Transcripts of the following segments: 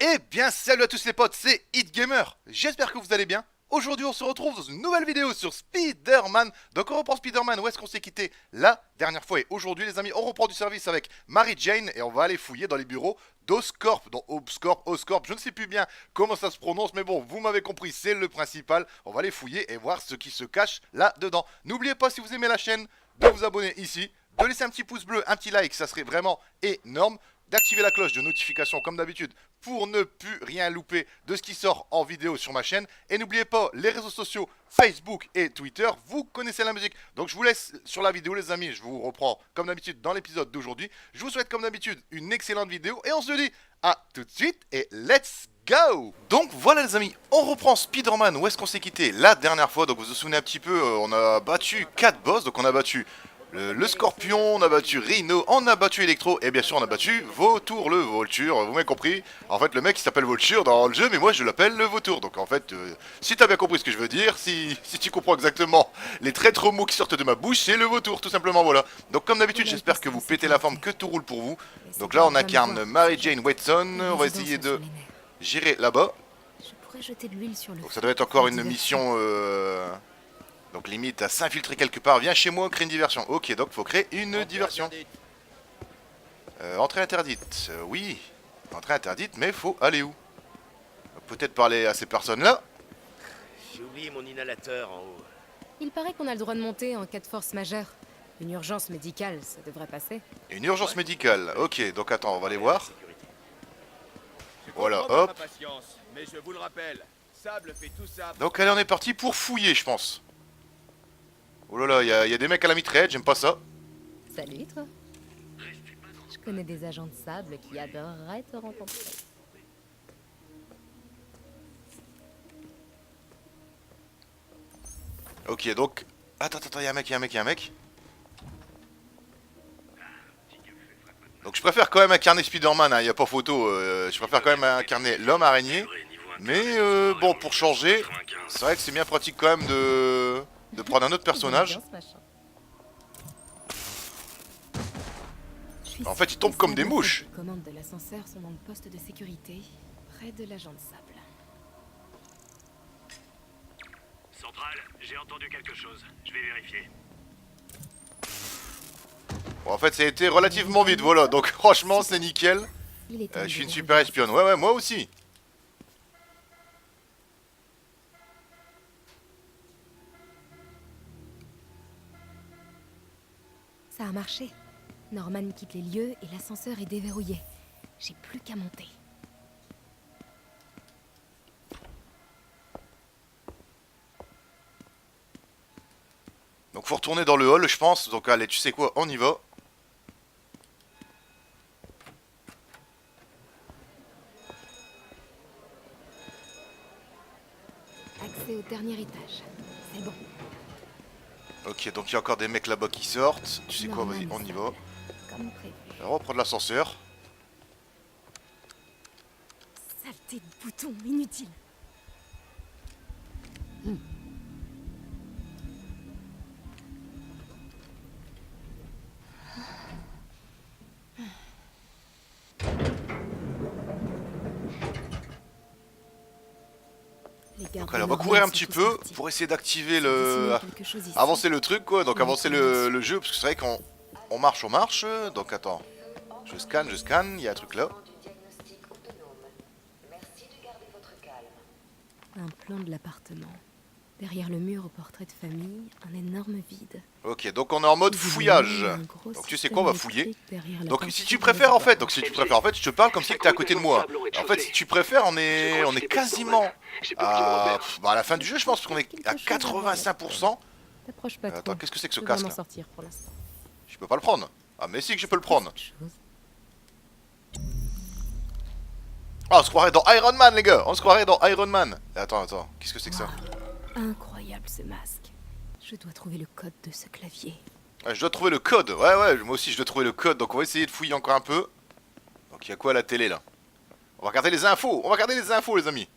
Eh bien salut à tous les potes, c'est HitGamer. J'espère que vous allez bien. Aujourd'hui on se retrouve dans une nouvelle vidéo sur Spider-Man. Donc on reprend Spider-Man, où est-ce qu'on s'est quitté la dernière fois. Et aujourd'hui les amis, on reprend du service avec Mary Jane. Et on va aller fouiller dans les bureaux d'Oscorp, dans Oscorp, je ne sais plus bien comment ça se prononce. Mais bon, vous m'avez compris, c'est le principal. On va aller fouiller et voir ce qui se cache là-dedans. N'oubliez pas, si vous aimez la chaîne, de vous abonner ici, de laisser un petit pouce bleu, un petit like, ça serait vraiment énorme, d'activer la cloche de notification comme d'habitude pour ne plus rien louper de ce qui sort en vidéo sur ma chaîne. Et n'oubliez pas les réseaux sociaux Facebook et Twitter, vous connaissez la musique. Donc je vous laisse sur la vidéo les amis, je vous reprends comme d'habitude dans l'épisode d'aujourd'hui. Je vous souhaite comme d'habitude une excellente vidéo et on se dit à tout de suite et let's go. Donc voilà les amis, on reprend Spider-Man, où est-ce qu'on s'est quitté la dernière fois. Donc vous vous souvenez un petit peu, on a battu 4 boss, donc on a battu le Scorpion, on a battu Rhino, on a battu Electro, et bien sûr on a battu Vautour, le Vulture, vous m'avez compris. En fait le mec il s'appelle Vulture dans le jeu, mais moi je l'appelle le Vautour. Donc en fait, si t'as bien compris ce que je veux dire, si tu comprends exactement les traîtres mots qui sortent de ma bouche, c'est le Vautour, tout simplement, voilà. Donc comme d'habitude j'espère que vous pétez la forme, que tout roule pour vous. Donc là on incarne Mary Jane Watson, on va essayer de gérer là-bas. Donc ça doit être encore une mission... Donc limite à s'infiltrer quelque part. Viens chez moi, crée une diversion. Ok, donc faut créer une diversion. Entrée interdite. Oui, entrée interdite, mais faut aller où? Peut-être parler à ces personnes-là. J'ai oublié mon inhalateur en haut. Il paraît qu'on a le droit de monter en cas de force majeure. Une urgence médicale, ça devrait passer. Une urgence médicale. Ok, donc attends, on va aller voir. Voilà, hop. Mais je vous le rappelle, Sable fait tout ça. Donc allez, on est parti pour fouiller, je pense. Oh là là, il y a des mecs à la mitraillette, j'aime pas ça. Salut, toi. Je connais des agents de sable qui adoreraient te rencontrer. Ok, donc... Attends, il y a un mec. Donc je préfère quand même incarner Spider-Man, hein, y a pas photo. Je préfère quand même incarner l'homme araignée. Mais bon, pour changer, c'est vrai que c'est bien pratique quand même de prendre un autre personnage. En fait, ils tombent comme des mouches. Les commandes de l'ascenseur sont dans le poste de sécurité, près de l'agent de sable. Centrale, j'ai entendu quelque chose. Je vais vérifier. Bon, en fait, ça a été relativement vite, voilà. Donc franchement, c'est nickel. Je suis une super espionne. Ouais, moi aussi. Ça a marché. Norman quitte les lieux et l'ascenseur est déverrouillé. J'ai plus qu'à monter. Donc faut retourner dans le hall, je pense. Donc allez, tu sais quoi, on y va. Accès au dernier étage. C'est bon. Ok, donc il y a encore des mecs là-bas qui sortent. Tu sais quoi, vas-y, on y va. Comme prévu. Alors, on va prendre l'ascenseur. Saleté de bouton inutile. Donc allez, on va courir un petit peu pour essayer d'activer le... avancer le truc quoi, donc avancer le jeu, parce que c'est vrai qu'on marche, donc attends, je scanne, il y a un truc là. Un plan de l'appartement. Derrière le mur au portrait de famille, un énorme vide. Ok, donc on est en mode fouillage. Donc tu sais quoi, on va fouiller. Donc si tu préfères en fait, je te parle comme si tu étais à côté de moi. En fait, si tu préfères, on est quasiment à la fin du jeu, je pense, parce qu'on est à 85%. T'approches pas trop. Attends, qu'est-ce que c'est que ce Je vais casque m'en là? sortir pour l'instant. Je peux pas le prendre. Ah mais si que je peux le prendre. Ah, on se croirait dans Iron Man les gars, on se croirait dans Iron Man. Attends, qu'est-ce que c'est que ça? Incroyable ce masque. Je dois trouver le code de ce clavier. Ah, je dois trouver le code, ouais, moi aussi je dois trouver le code, donc on va essayer de fouiller encore un peu. Donc il y a quoi à la télé là? On va regarder les infos, les amis.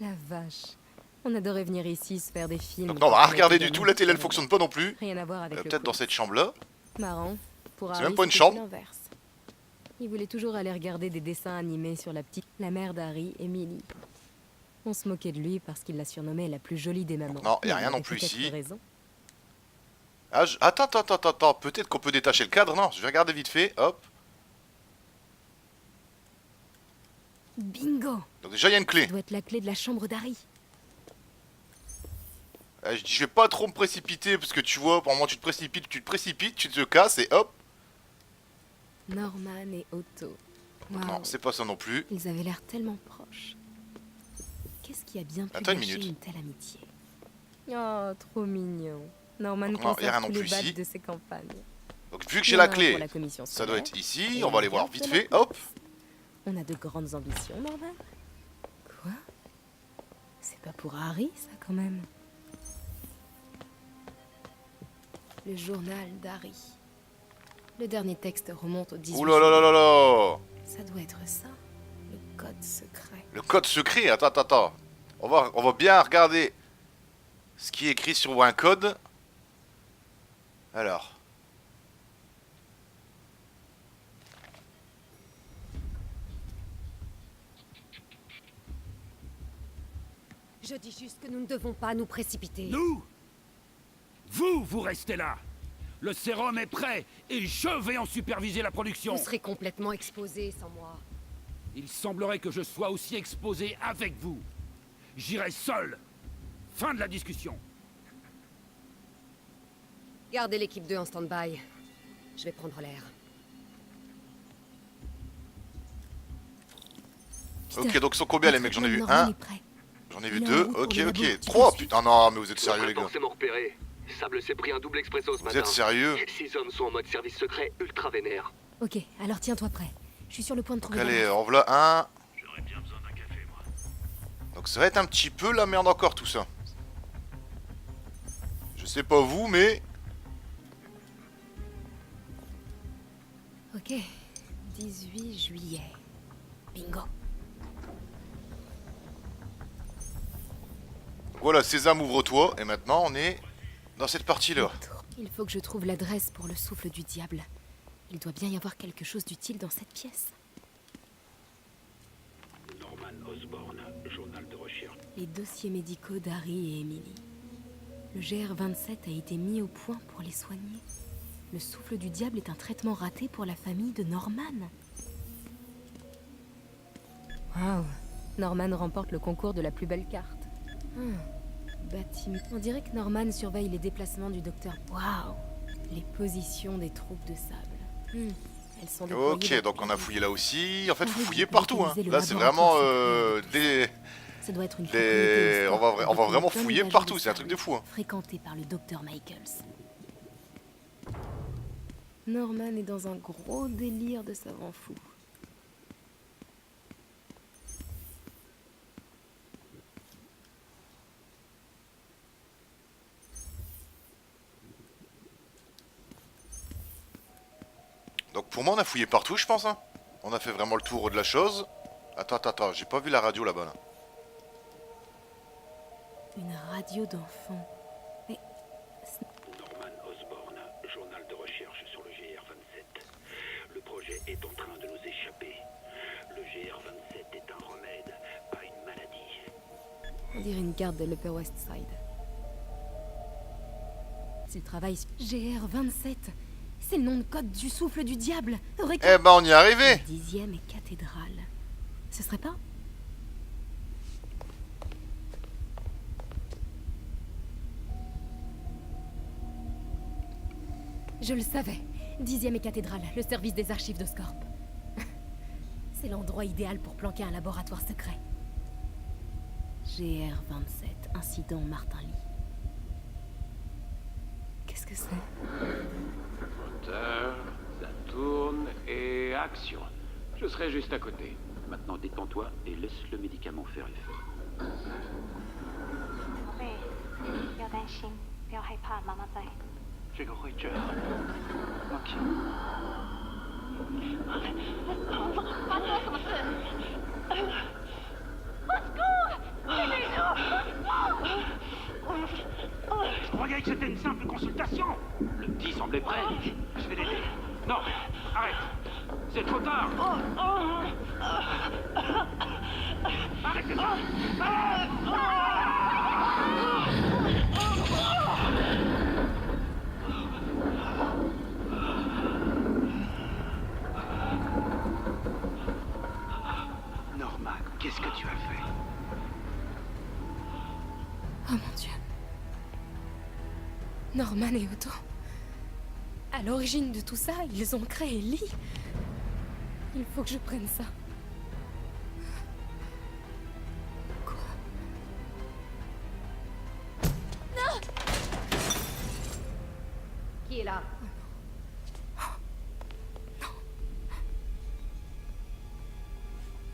La vache. On adorait venir ici se faire des films. Donc non, on va rien regarder du tout, la télé elle fonctionne pas non plus. Rien à voir avec le Peut-être dans coup. cette chambre là. Marrant. Pour C'est Harry, même pas une c'était chambre. l'inverse. Il voulait toujours aller regarder des dessins animés sur la mère d'Harry, Emily. On se moquait de lui parce qu'il la surnommait la plus jolie des mamans. Non, y a Il rien non avait plus peut-être ici. raison. Ah, attends. Peut-être qu'on peut détacher le cadre. Non, je vais regarder vite fait. Hop. Bingo! Donc déjà, il y a une clé. Ça doit être la clé de la chambre d'Harry. Je dis, je vais pas trop me précipiter parce que tu vois, par moment tu te précipites, tu te casses et hop. Norman et Otto. Wow. Non, c'est pas ça non plus. Ils avaient l'air tellement proches. Qu'est-ce qui a bien pu Attends une gâcher minute. une telle amitié? Oh, trop mignon. Norman Non, conserve y a rien tous non les plus badges ici. de ses campagnes. Donc vu que j'ai la Pour clé, la commission ça doit scolaire. être ici. Et On va aller la voir garde vite de la fait. Hop. On a de grandes ambitions, Norman. Quoi? C'est pas pour Harry, ça, quand même. Le journal d'Harry. Le dernier texte remonte au 18 Ouh là là là là là. Ça doit être ça, le code secret. Le code secret. Attends. On va bien regarder ce qui est écrit sur un code. Alors. Je dis juste que nous ne devons pas nous précipiter. Nous? Vous restez là. Le sérum est prêt et je vais en superviser la production. Vous serez complètement exposé sans moi. Il semblerait que je sois aussi exposé avec vous. J'irai seul. Fin de la discussion. Gardez l'équipe 2 en stand-by. Je vais prendre l'air. Ok, donc ils sont combien les mecs? J'en ai vu Norman un. est prêt. J'en ai vu Il est en deux. route pour Ok, le labo. ok. Tu Trois. me suis? Putain, non, mais vous êtes sérieux les gars. forcément repéré. Sable s'est pris un double expresso ce Vous matin. êtes sérieux? 6 hommes sont en mode service secret ultra vénère. Ok, alors tiens-toi prêt. Je suis sur le point de trouver. Allez, la- en voilà un. J'aurais bien besoin d'un café, moi. Donc ça va être un petit peu la merde encore tout ça. Je sais pas vous, mais... Ok, 18 juillet. Bingo. Voilà, Sésame, ouvre-toi. Et maintenant, on est dans cette partie-là. Il faut que je trouve l'adresse pour le souffle du diable. Il doit bien y avoir quelque chose d'utile dans cette pièce. Norman Osborn, journal de recherche. Les dossiers médicaux d'Harry et Emily. Le GR27 a été mis au point pour les soigner. Le souffle du diable est un traitement raté pour la famille de Norman. Waouh! Norman remporte le concours de la plus belle carte. Bâtiment. On dirait que Norman surveille les déplacements du docteur. Waouh! Les positions des troupes de sable. Elles sont déployées Ok, dans donc on a tous les fouillé là aussi. En fait, faut Arrête fouiller de partout. Hein. utiliser le Là, c'est laboratoire vraiment secret. des... Ça doit être une des... propriété On va, historique on va avec vraiment plein fouiller d'étages partout. de C'est un truc de sable, fou. Hein. Fréquenté par le docteur Michaels. Norman est dans un gros délire de savant fou. Donc pour moi, on a fouillé partout, je pense. Hein. On a fait vraiment le tour de la chose. Attends. J'ai pas vu la radio là-bas. Là. Une radio d'enfant. Mais Norman Osborn, journal de recherche sur le GR27. Le projet est en train de nous échapper. Le GR27 est un remède, pas une maladie. on dirait une carte de l'Upper West Side. S'il travaille sur GR27, c'est le nom de code du souffle du diable. Eureka! Eh ben, on y est arrivé. 10e et cathédrale. Ce serait pas? Je le savais. 10e et cathédrale, le service des archives de Scorp. C'est l'endroit idéal pour planquer un laboratoire secret. GR27, incident Martin Lee. Qu'est-ce que c'est? Moteur, ça tourne et action. Je serai juste à côté. Maintenant détends-toi et laisse le médicament faire effet. 贝，不要担心，不要害怕，妈妈在。这个会这样。放心。发生了什么事Je croyais que c'était une simple consultation. Le petit semblait prêt. Je vais l'aider. Non, arrête. c'est trop tard. Arrêtez ça. Norman, qu'est-ce que tu as fait? Oh mon Dieu. Norman et Otto. À l'origine de tout ça, ils ont créé Lee. Il faut que je prenne ça. Quoi? Qui est là?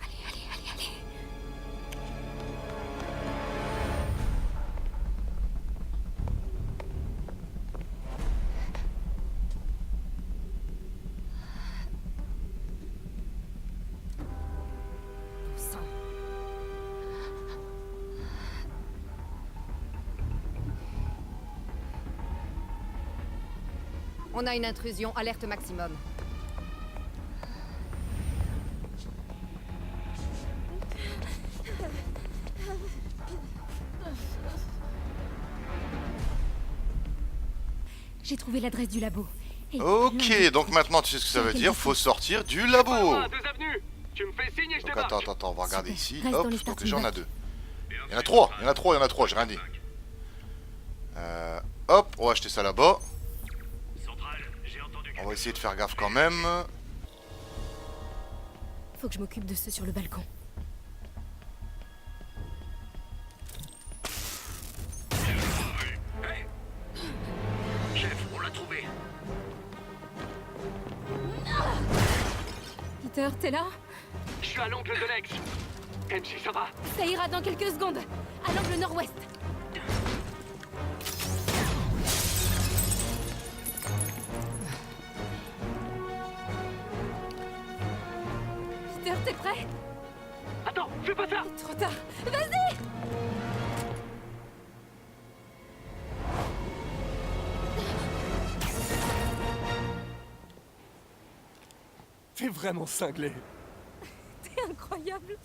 Allez, allez, allez, allez. Sang. On a une intrusion, alerte maximum. J'ai trouvé l'adresse du labo. Et Ok, donc maintenant tu sais ce que ça veut dire, faut sortir du labo. Loin, 2 avenues. Tu me fais signe et je Donc débarque. attends, on va regarder ici. Reste dans Hop, les donc starting déjà on a blocks. 2. Il y en a 3, j'ai rien dit. Hop, on va acheter ça là-bas. On va essayer de faire gaffe quand même. faut que je m'occupe de ceux sur le balcon. Chef, on l'a trouvé. Peter, t'es là? Je suis à l'angle de l'ex. MC, ça va? Ça ira dans quelques secondes. À l'angle nord-ouest. Peter, t'es prêt? Attends, fais pas ça! Trop tard. Vas-y! T'es vraiment cinglé. T'es incroyable.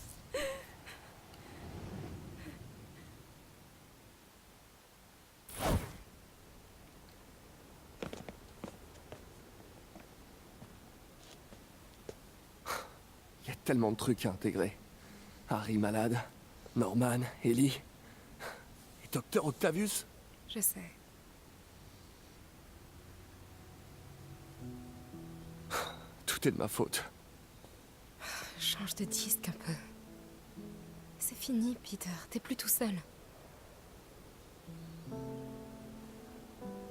Il y a tellement de trucs à intégrer. Harry malade, Norman, Ellie, et Docteur Octavius. Je sais. Tout est de ma faute. Change de disque un peu. C'est fini, Peter. T'es plus tout seul.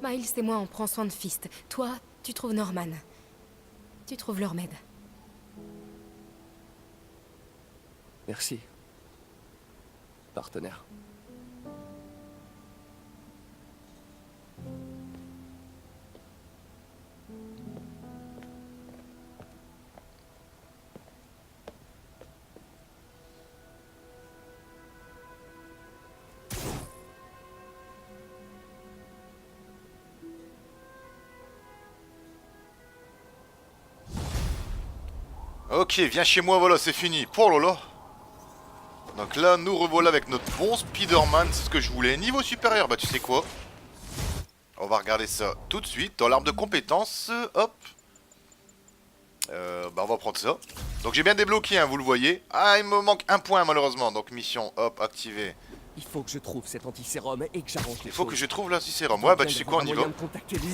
Miles et moi, on prend soin de Fist. Toi, tu trouves Norman. Tu trouves leur remède. Merci. Partenaire. Ok, viens chez moi, voilà, c'est fini. Oh là là. Donc là, nous revoilà avec notre bon Spider-Man, c'est ce que je voulais. Niveau supérieur, bah tu sais quoi? On va regarder ça tout de suite. Dans l'arbre de compétences, hop. Bah on va prendre ça. Donc j'ai bien débloqué, hein, vous le voyez. Ah, il me manque un point malheureusement. Donc mission, hop, activée. Il faut que je trouve cet antisérum et que j'arrange les Il faut choses. que je trouve l'antisérum. Ouais, bah tu sais quoi, on y va.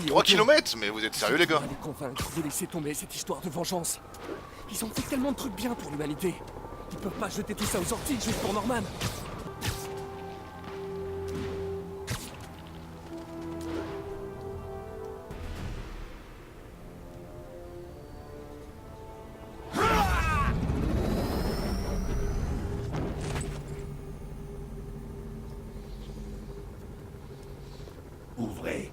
3 km, mais vous êtes sérieux les gars? On va les convaincre de laisser tomber cette histoire de vengeance. Ils ont fait tellement de trucs bien pour l'humanité. Ils peuvent pas jeter tout ça aux orties juste pour Norman. Ouvrez.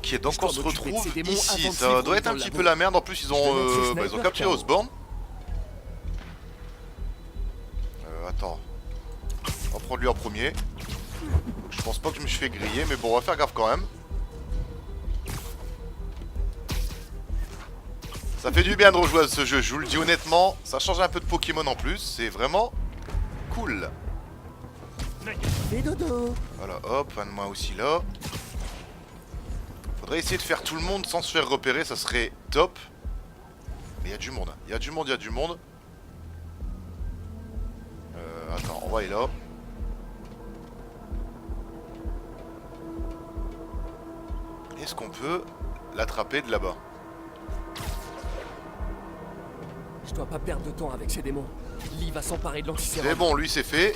Ok, donc Je on dois se m'occuper de retrouve ces démons ici. avant de Ça suivre doit être dans un le petit labo. peu la merde. En plus, ils Je vais mettre ces ont snipers capturé KO. Osborn. Attends. On va prendre lui en premier. Je pense pas que je me suis fait griller, mais bon, on va faire gaffe quand même. Ça fait du bien de rejouer à ce jeu, je vous le dis honnêtement. Ça change un peu de Pokémon en plus, c'est vraiment cool. Fais dodo. Voilà, hop, un de moi aussi là. Faudrait essayer de faire tout le monde sans se faire repérer, ça serait top. Mais il y a du monde, il y a du monde, il y a du monde. Attends, on va aller là. Est-ce qu'on peut l'attraper de là-bas? Je dois pas perdre de temps avec ces démons. Lee va s'emparer de C'est l'antisérum. bon, lui c'est fait.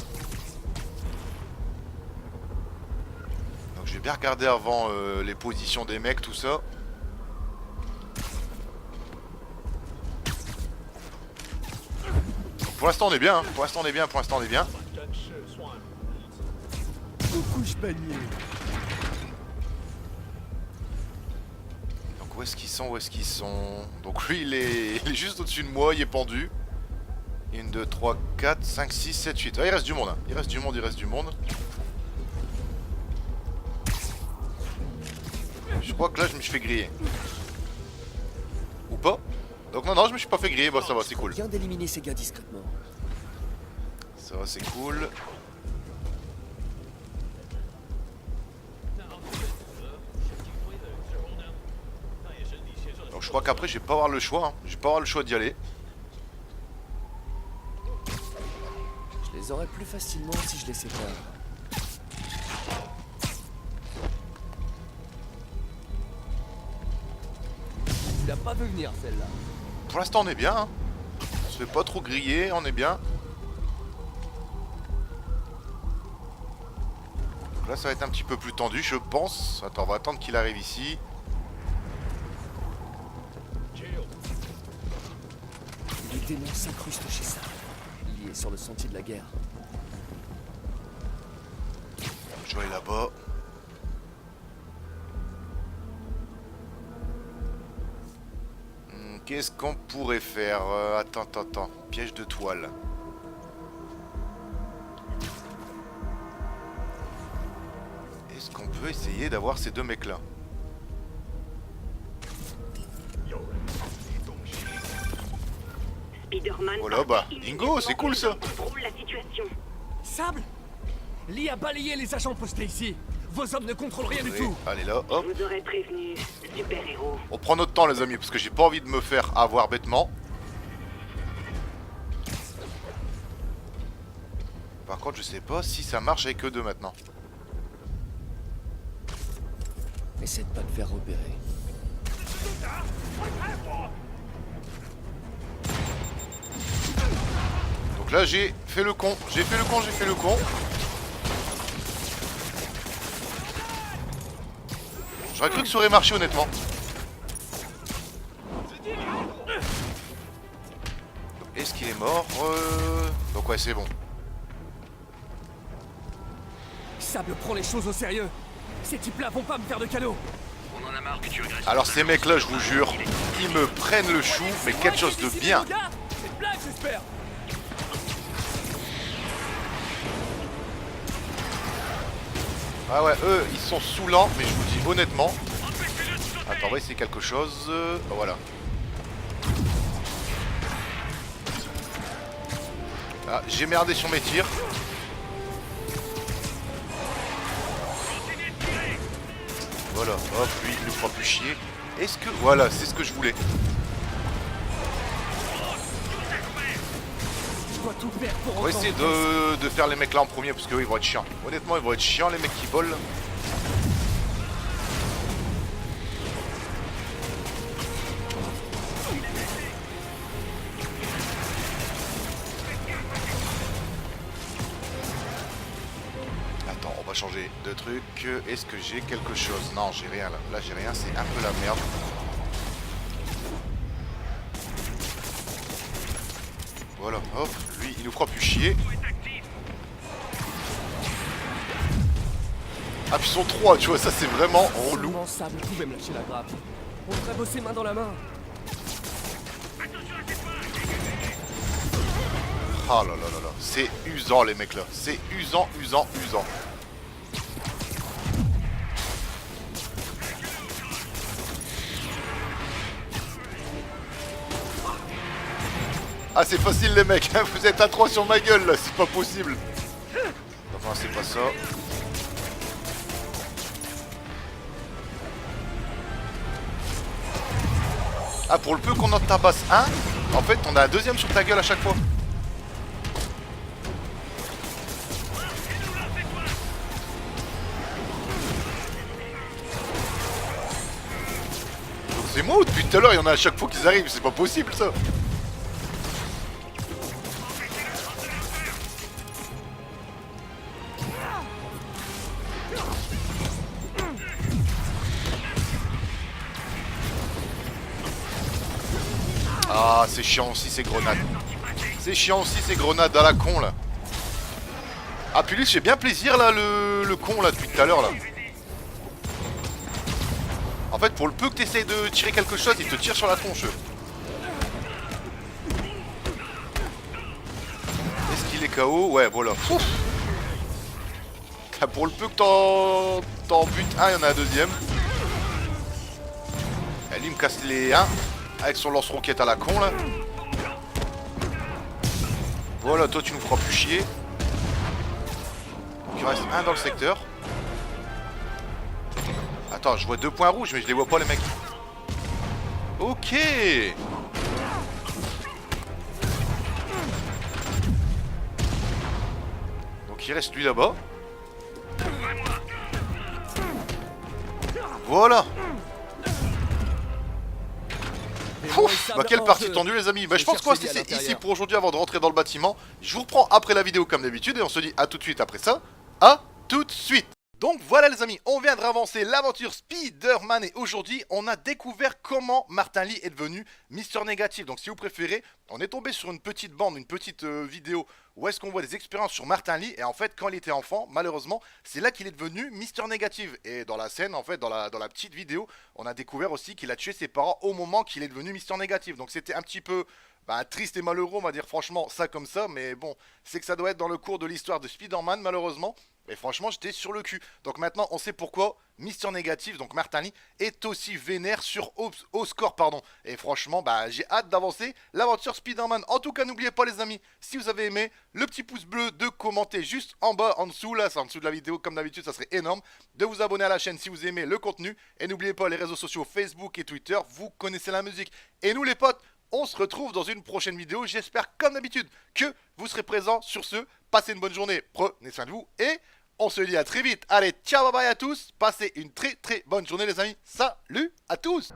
Donc je vais bien regarder avant les positions des mecs, tout ça. Donc, pour l'instant on est bien, hein. Pour l'instant on est bien, pour l'instant on est bien. Coucou, panier. Donc où est-ce qu'ils sont, où est-ce qu'ils sont? Donc lui il est juste au-dessus de moi, il est pendu. 1, 2, 3, 4, 5, 6, 7, 8. Ah, il reste du monde, hein. Il reste du monde, il reste du monde. Je crois que là je me suis fait griller. Ou pas? Donc non, je me suis pas fait griller, bah ça va, c'est cool. Viens d'éliminer ces gars discrètement. Ça va, c'est cool. Donc je crois qu'après je vais pas avoir le choix, hein. Je vais pas avoir le choix d'y aller. Je les aurais plus facilement si je les sépare. Tu l'as pas vu venir celle-là. Pour l'instant on est bien, hein. On se fait pas trop griller, on est bien. Donc là ça va être un petit peu plus tendu je pense. Attends, on va attendre qu'il arrive ici. Les démons s'incrustent chez ça. Il est sur le sentier de la guerre. Je vais aller là-bas. Qu'est-ce qu'on pourrait faire? Attends. Piège de toile. Est-ce qu'on peut essayer d'avoir ces deux mecs-là? Voilà, bah, bingo, c'est cool ça. Sable! Lee a balayé les agents postés ici. Vos hommes ne contrôlent rien du tout. Allez là, hop. Vous aurez prévenu, super-héros. On prend notre temps les amis, parce que j'ai pas envie de me faire avoir bêtement. Par contre, je sais pas si ça marche avec eux deux maintenant. Essaie de pas te faire repérer. Donc là, j'ai fait le con. J'ai fait le con. J'aurais cru que ça aurait marché honnêtement. Est-ce qu'il est mort? Donc ouais, c'est bon. Sable prend les choses au sérieux. Ces types-là vont pas me faire de cadeaux. On en a marre que tu regrettes. Alors ces mecs-là, je vous jure, ils me prennent le chou, mais quelque chose de bien. C'est une blague, j'espère. Ah ouais, eux, ils sont saoulants, mais je vous dis honnêtement. Attends, on va essayer quelque chose. Oh, voilà. Ah, j'ai merdé sur mes tirs. Voilà, hop, lui, il ne fera plus chier. Est-ce que... Voilà, c'est ce que je voulais. Je dois tout faire pour On va essayer de faire les mecs là en premier, parce que eux, ils vont être chiants. Honnêtement, ils vont être chiants, les mecs qui volent. Attends, on va changer de truc. Est-ce que j'ai quelque chose? Non, j'ai rien là. Là, j'ai rien, c'est un peu la merde. Voilà, hop, lui, il nous croit plus chier. Ah puis ils sont 3, tu vois, ça c'est vraiment relou. Seulement Sable pouvait me lâcher la grappe. On devrait bosser main dans la main. Ah là là là là, c'est usant les mecs là, c'est usant. Ah c'est facile les mecs, hein, vous êtes à 3 sur ma gueule là, c'est pas possible. Enfin c'est pas ça. Ah pour le peu qu'on en tabasse un, en fait on a un deuxième sur ta gueule à chaque fois. Donc c'est moi ou depuis tout à l'heure il y en a à chaque fois qu'ils arrivent, c'est pas possible ça. Ah, c'est chiant aussi ces grenades. C'est chiant aussi ces grenades à la con là. Ah, puis lui, j'ai bien plaisir là, le con là, depuis tout à l'heure là. En fait, pour le peu que tu essayes de tirer quelque chose, il te tire sur la tronche. Est-ce qu'il est KO? Ouais, voilà. Ouf. Pour le peu que t'en butes un, il y en a un deuxième. Et lui, il me casse les 1. Avec son lance-roquette à la con là. Voilà, toi tu nous feras plus chier. Donc il reste un dans le secteur. Attends, je vois 2 points rouges mais je les vois pas les mecs. Ok. Donc il reste lui là-bas. Voilà. Ouf, bah quelle partie tendue les amis. Bah je pense qu'on va se laisser ici pour aujourd'hui avant de rentrer dans le bâtiment. Je vous reprends après la vidéo comme d'habitude et on se dit à tout de suite après ça. À tout de suite. Donc voilà les amis, on vient de ravancer l'aventure Spider-Man et aujourd'hui on a découvert comment Martin Lee est devenu Mister Négatif. Donc si vous préférez, on est tombé sur une petite bande, une petite vidéo où est-ce qu'on voit des expériences sur Martin Lee et en fait quand il était enfant, malheureusement, c'est là qu'il est devenu Mister Négatif. Et dans la scène, en fait, dans la petite vidéo, on a découvert aussi qu'il a tué ses parents au moment qu'il est devenu Mister Négatif. Donc c'était un petit peu... triste et malheureux, on va dire franchement ça comme ça, mais bon, c'est que ça doit être dans le cours de l'histoire de Spider-Man malheureusement, et franchement j'étais sur le cul. Donc maintenant on sait pourquoi Mister Négatif, donc Martin Lee, est aussi vénère sur Oscorp, pardon. Et franchement, j'ai hâte d'avancer l'aventure Spider-Man. En tout cas, n'oubliez pas les amis, si vous avez aimé, le petit pouce bleu, de commenter juste en bas, en dessous, là, c'est en dessous de la vidéo comme d'habitude, ça serait énorme. De vous abonner à la chaîne si vous aimez le contenu, et n'oubliez pas les réseaux sociaux Facebook et Twitter, vous connaissez la musique. Et nous les potes, on se retrouve dans une prochaine vidéo. J'espère comme d'habitude que vous serez présents. Sur ce, passez une bonne journée, prenez soin de vous et on se dit à très vite. Allez, ciao, bye bye à tous. Passez une très très bonne journée les amis. Salut à tous.